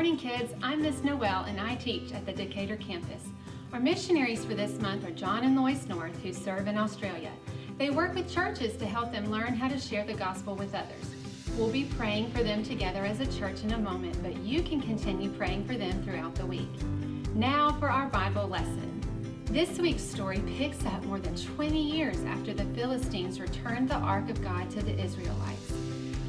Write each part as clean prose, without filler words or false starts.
morning, kids. I'm Miss Noel, and I teach at the Decatur campus. Our missionaries for this month are John and Lois North, who serve in Australia. They work with churches to help them learn how to share the gospel with others. We'll be praying for them together as a church in a moment, but you can continue praying for them throughout the week. Now for our Bible lesson. This week's story picks up more than 20 years after the Philistines returned the Ark of God to the Israelites.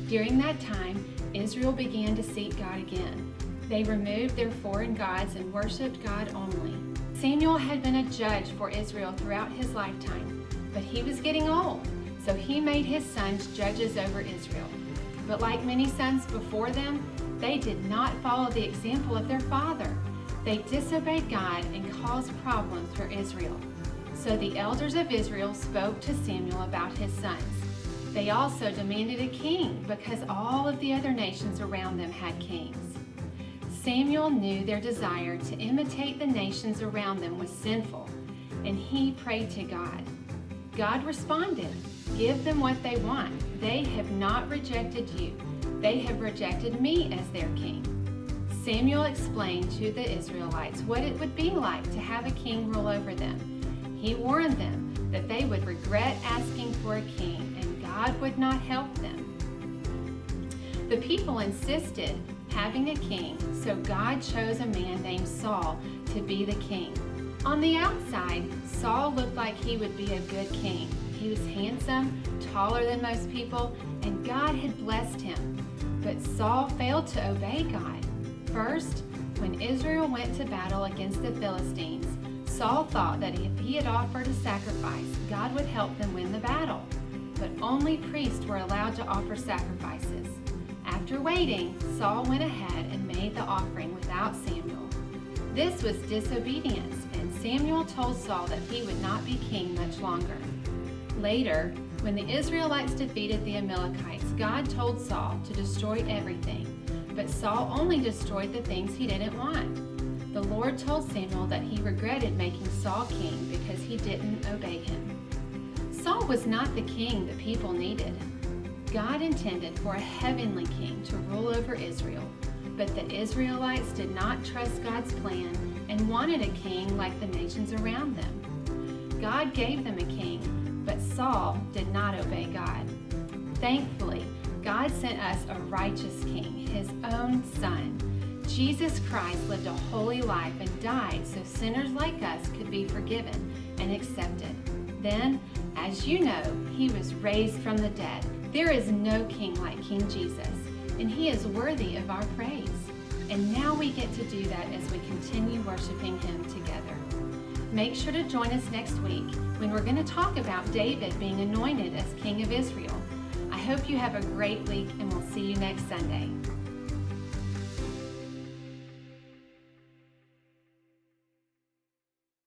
During that time, Israel began to seek God again. They removed their foreign gods and worshiped God only. Samuel had been a judge for Israel throughout his lifetime, but he was getting old, so he made his sons judges over Israel. But like many sons before them, they did not follow the example of their father. They disobeyed God and caused problems for Israel. So the elders of Israel spoke to Samuel about his sons. They also demanded a king because all of the other nations around them had kings. Samuel knew their desire to imitate the nations around them was sinful, and he prayed to God. God responded, "Give them what they want. They have not rejected you. They have rejected me as their king." Samuel explained to the Israelites what it would be like to have a king rule over them. He warned them that they would regret asking for a king, and God would not help them. The people insisted having a king, so God chose a man named Saul to be the king. On the outside, Saul looked like he would be a good king. He was handsome, taller than most people, and God had blessed him. But Saul failed to obey God. First, when Israel went to battle against the Philistines, Saul thought that if he had offered a sacrifice, God would help them win the battle. But only priests were allowed to offer sacrifices. After waiting, Saul went ahead and made the offering without Samuel. This was disobedience, and Samuel told Saul that he would not be king much longer. Later, when the Israelites defeated the Amalekites, God told Saul to destroy everything, but Saul only destroyed the things he didn't want. The Lord told Samuel that he regretted making Saul king because he didn't obey him. Saul was not the king the people needed. God intended for a heavenly king to rule over Israel, but the Israelites did not trust God's plan and wanted a king like the nations around them. God gave them a king, but Saul did not obey God. Thankfully, God sent us a righteous king, his own son. Jesus Christ lived a holy life and died so sinners like us could be forgiven and accepted. Then, as you know, he was raised from the dead. There is no king like King Jesus, and he is worthy of our praise. And now we get to do that as we continue worshiping him together. Make sure to join us next week when we're going to talk about David being anointed as King of Israel. I hope you have a great week, and we'll see you next Sunday.